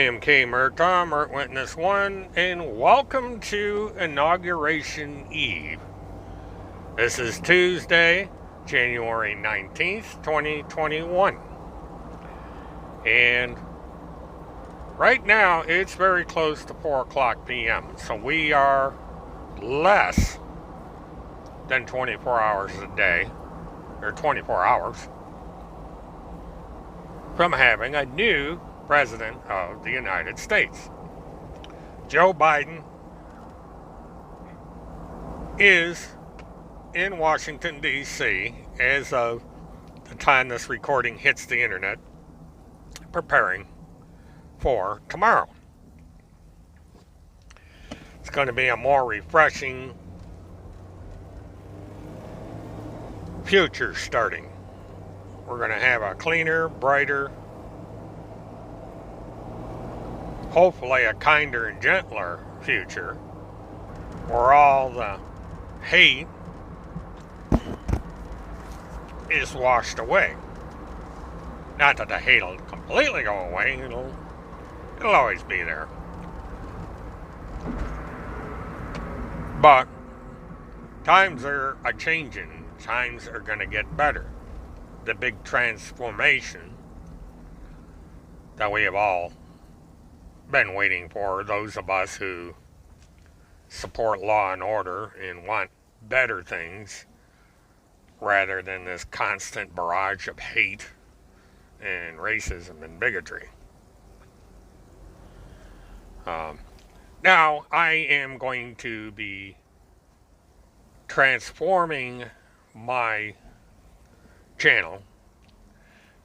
am K. Murtaugh, Mert Witness 1, and welcome to Inauguration Eve. This is Tuesday, January 19th, 2021. And right now, it's very close to 4 o'clock p.m., so we are less than 24 hours a day, or 24 hours, from having a new President of the United States. Joe Biden is in Washington, D.C. as of the time this recording hits the internet, preparing for tomorrow. It's going to be a more refreshing future starting. We're going to have a cleaner, brighter, hopefully a kinder and gentler future where all the hate is washed away. Not that the hate will completely go away, it'll always be there. But times are a-changing. Times are going to get better. The big transformation that we have all been waiting for, those of us who support law and order and want better things rather than this constant barrage of hate and racism and bigotry. Now, I am going to be transforming my channel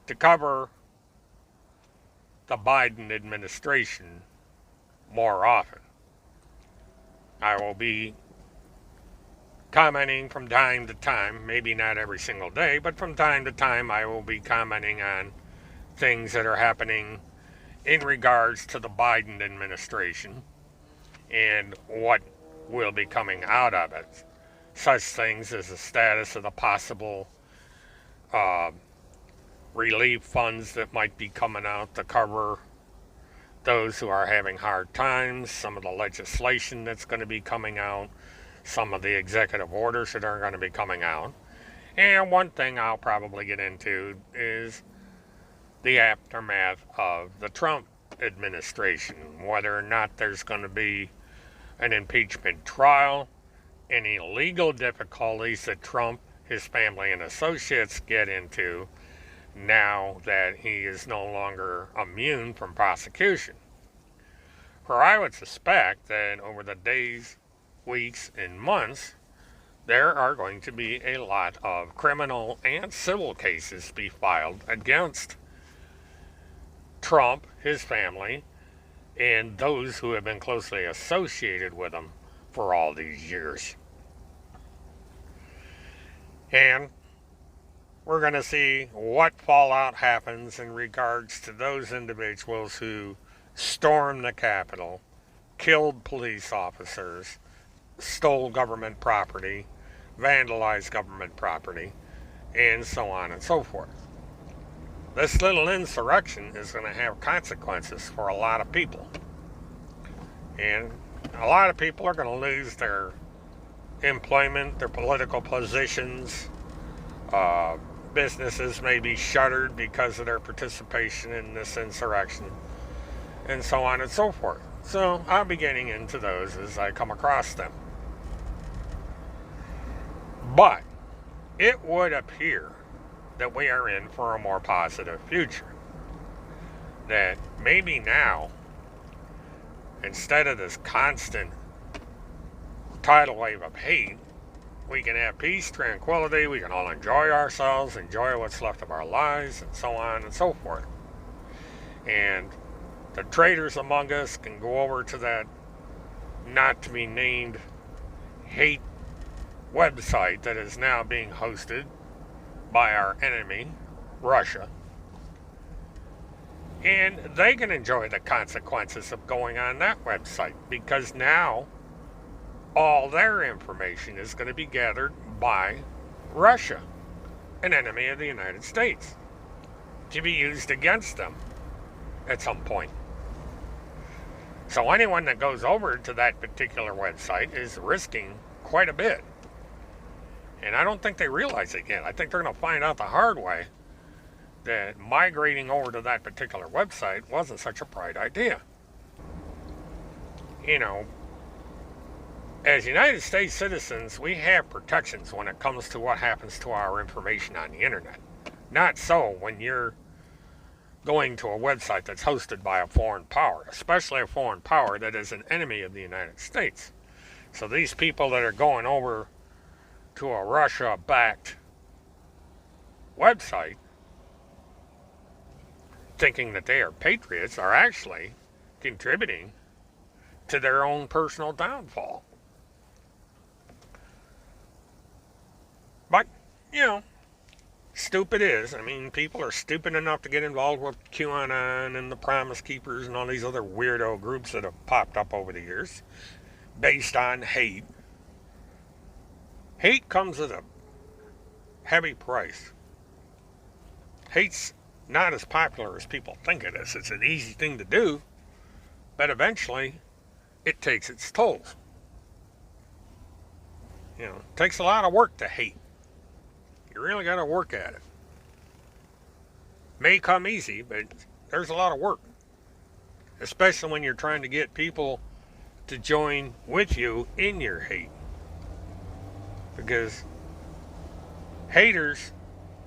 to cover the Biden administration more often. I will be commenting from time to time, maybe not every single day, but from time to time I will be commenting on things that are happening in regards to the Biden administration and what will be coming out of it. Such things as the status of the possible relief funds that might be coming out to cover those who are having hard times, some of the legislation that's going to be coming out, some of the executive orders that are going to be coming out. And one thing I'll probably get into is the aftermath of the Trump administration, whether or not there's going to be an impeachment trial, any legal difficulties that Trump, his family, and associates get into now that he is no longer immune from prosecution. For I would suspect that over the days, weeks, and months, there are going to be a lot of criminal and civil cases be filed against Trump, his family, and those who have been closely associated with him for all these years. And we're going to see what fallout happens in regards to those individuals who stormed the Capitol, killed police officers, stole government property, vandalized government property, and so on and so forth. This little insurrection is going to have consequences for a lot of people. And a lot of people are going to lose their employment, their political positions. Businesses may be shuttered because of their participation in this insurrection, and so on and so forth. So I'll be getting into those as I come across them. But it would appear that we are in for a more positive future. That maybe now, instead of this constant tidal wave of hate, we can have peace, tranquility, we can all enjoy ourselves, enjoy what's left of our lives, and so on and so forth. And the traitors among us can go over to that not-to-be-named hate website that is now being hosted by our enemy, Russia. And they can enjoy the consequences of going on that website, because now all their information is going to be gathered by Russia, an enemy of the United States, to be used against them at some point. So anyone that goes over to that particular website is risking quite a bit. And I don't think they realize it yet. I think they're going to find out the hard way that migrating over to that particular website wasn't such a bright idea. You know, as United States citizens, we have protections when it comes to what happens to our information on the internet. Not so when you're going to a website that's hosted by a foreign power, especially a foreign power that is an enemy of the United States. So these people that are going over to a Russia-backed website thinking that they are patriots are actually contributing to their own personal downfall. But, you know, stupid is. I mean, people are stupid enough to get involved with QAnon and the Promise Keepers and all these other weirdo groups that have popped up over the years based on hate. Hate comes at a heavy price. Hate's not as popular as people think it is. It's an easy thing to do, but eventually it takes its toll. You know, it takes a lot of work to hate. You really got to work at it. May come easy, but there's a lot of work. Especially when you're trying to get people to join with you in your hate. Because haters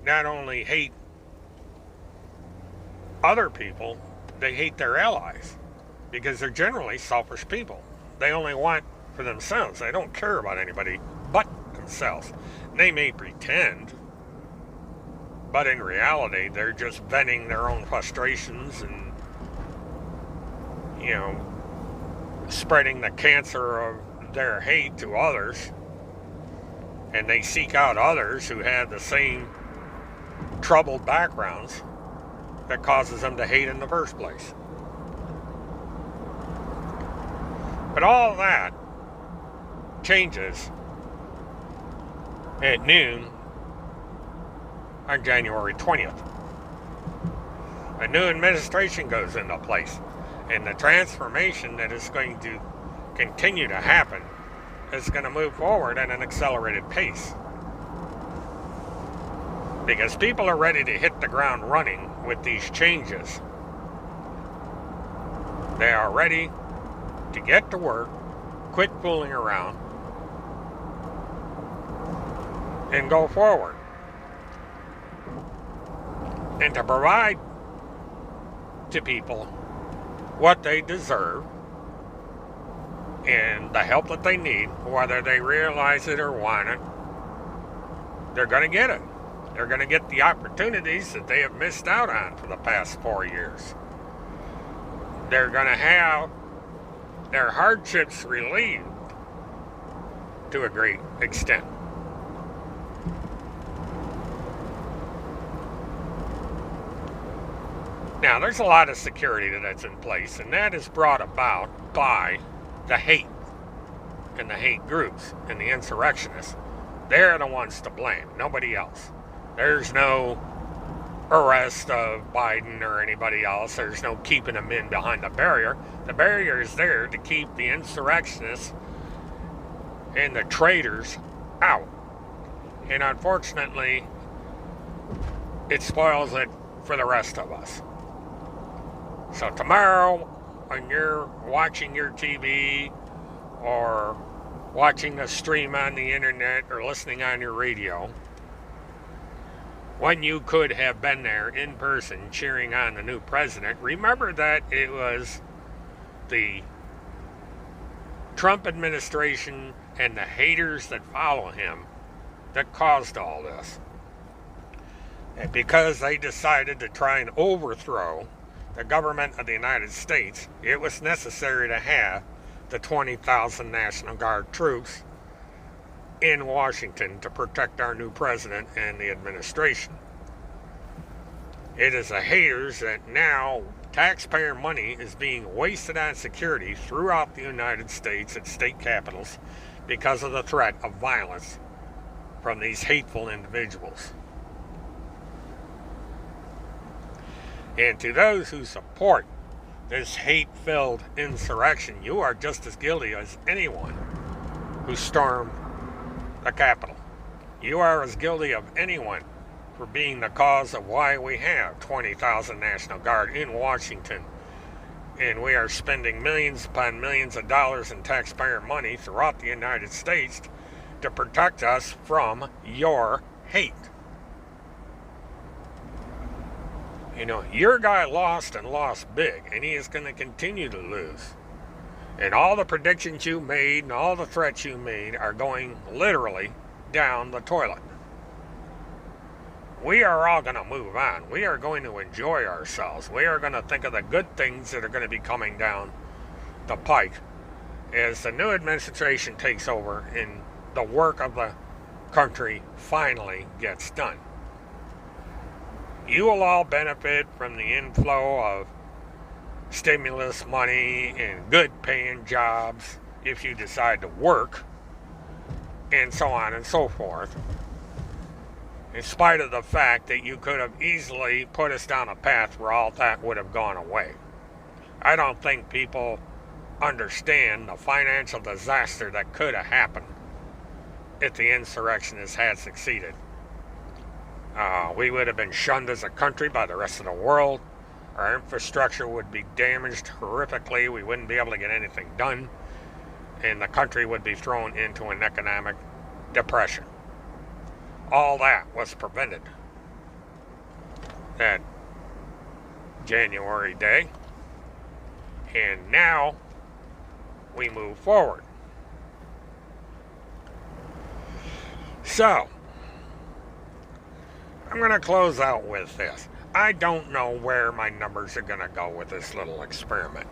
not only hate other people, they hate their allies. Because they're generally selfish people. They only want for themselves. They don't care about anybody but themselves. They may pretend, but in reality, they're just venting their own frustrations and, you know, spreading the cancer of their hate to others. And they seek out others who have the same troubled backgrounds that causes them to hate in the first place. But all that changes at noon on January 20th. A new administration goes into place, and the transformation that is going to continue to happen is going to move forward at an accelerated pace. Because people are ready to hit the ground running with these changes. They are ready to get to work, quit fooling around, and go forward. And to provide to people what they deserve and the help that they need, whether they realize it or want it, they're going to get it. They're going to get the opportunities that they have missed out on for the past 4 years. They're going to have their hardships relieved to a great extent. Now, there's a lot of security that's in place, and that is brought about by the hate and the hate groups and the insurrectionists. They're the ones to blame, nobody else. There's no arrest of Biden or anybody else. There's no keeping them in behind the barrier. The barrier is there to keep the insurrectionists and the traitors out. And unfortunately, it spoils it for the rest of us. So tomorrow, when you're watching your TV or watching a stream on the internet or listening on your radio, when you could have been there in person cheering on the new president, remember that it was the Trump administration and the haters that follow him that caused all this. And because they decided to try and overthrow the government of the United States, it was necessary to have the 20,000 National Guard troops in Washington to protect our new president and the administration. It is the haters that now taxpayer money is being wasted on security throughout the United States at state capitals because of the threat of violence from these hateful individuals. And to those who support this hate-filled insurrection, you are just as guilty as anyone who stormed the Capitol. You are as guilty of anyone for being the cause of why we have 20,000 National Guard in Washington. And we are spending millions upon millions of dollars in taxpayer money throughout the United States to protect us from your hate. You know, your guy lost and lost big, and he is going to continue to lose. And all the predictions you made and all the threats you made are going literally down the toilet. We are all going to move on. We are going to enjoy ourselves. We are going to think of the good things that are going to be coming down the pike as the new administration takes over and the work of the country finally gets done. You will all benefit from the inflow of stimulus money and good paying jobs if you decide to work, and so on and so forth, in spite of the fact that you could have easily put us down a path where all that would have gone away. I don't think people understand the financial disaster that could have happened if the insurrectionists had succeeded. We would have been shunned as a country by the rest of the world. Our infrastructure would be damaged horrifically. We wouldn't be able to get anything done. And the country would be thrown into an economic depression. All that was prevented that January day. And now we move forward. So, I'm going to close out with this. I don't know where my numbers are going to go with this little experiment.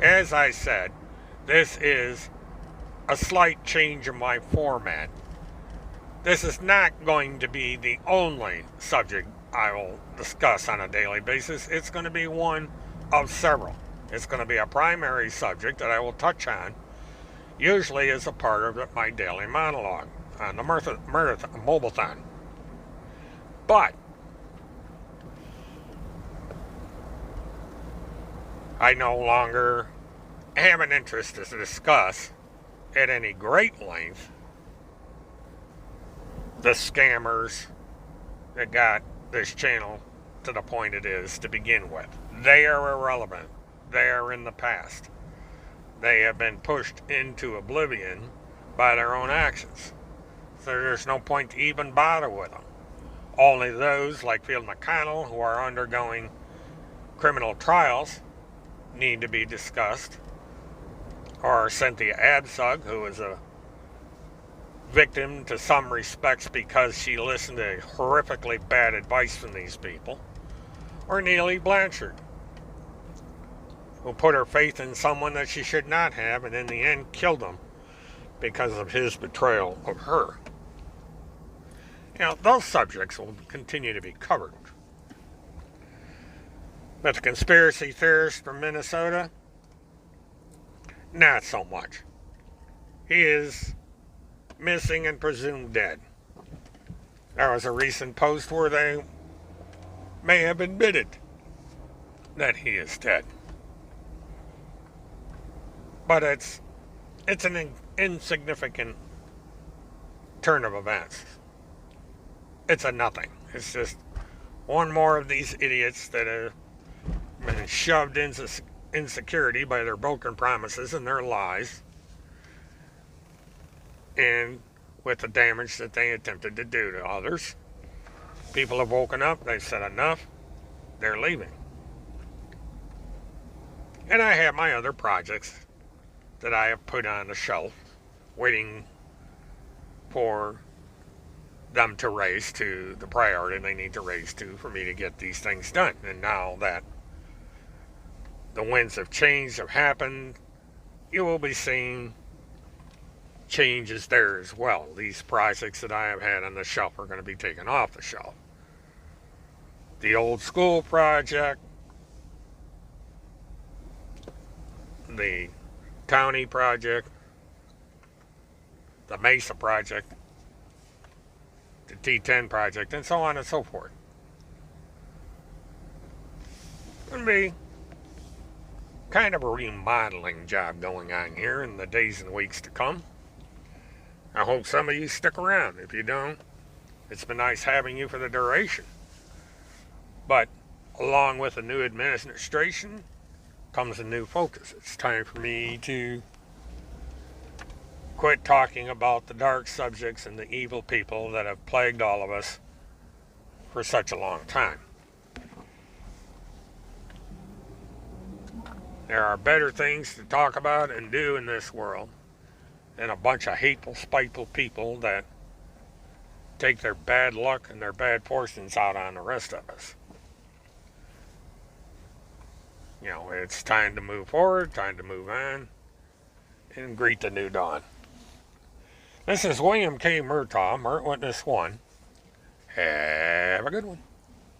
As I said, this is a slight change in my format. This is not going to be the only subject I will discuss on a daily basis. It's going to be one of several. It's going to be a primary subject that I will touch on, usually as a part of my daily monologue on the Mobileton. But I no longer have an interest to discuss at any great length the scammers that got this channel to the point it is to begin with. They are irrelevant. They are in the past. They have been pushed into oblivion by their own actions. So there's no point to even bother with them. Only those like Field McConnell who are undergoing criminal trials need to be discussed, or Cynthia Absug, who is a victim to some respects because she listened to horrifically bad advice from these people, or Neely Blanchard, who put her faith in someone that she should not have and in the end killed him because of his betrayal of her. You know, those subjects will continue to be covered. But the conspiracy theorist from Minnesota, not so much. He is missing and presumed dead. There was a recent post where they may have admitted that he is dead. But it's an insignificant turn of events. It's a nothing. It's just one more of these idiots that have been shoved into insecurity by their broken promises and their lies, and with the damage that they attempted to do to others. People have woken up, they've said enough, they're leaving. And I have my other projects that I have put on the shelf, waiting for them to raise to the priority they need to raise to for me to get these things done. And now that the winds have changed, have happened, you will be seeing changes there as well. These projects that I have had on the shelf are going to be taken off the shelf. The old school project, the county project, the Mesa project, the T10 project, and so on and so forth. Going to be kind of a remodeling job going on here in the days and weeks to come. I hope some of you stick around. If you don't, it's been nice having you for the duration. But along with a new administration comes a new focus. It's time for me to quit talking about the dark subjects and the evil people that have plagued all of us for such a long time. There are better things to talk about and do in this world than a bunch of hateful, spiteful people that take their bad luck and their bad fortunes out on the rest of us. You know, it's time to move forward, time to move on, and greet the new dawn. This is William K. Murtaugh, Murt Witness 1. Have a good one.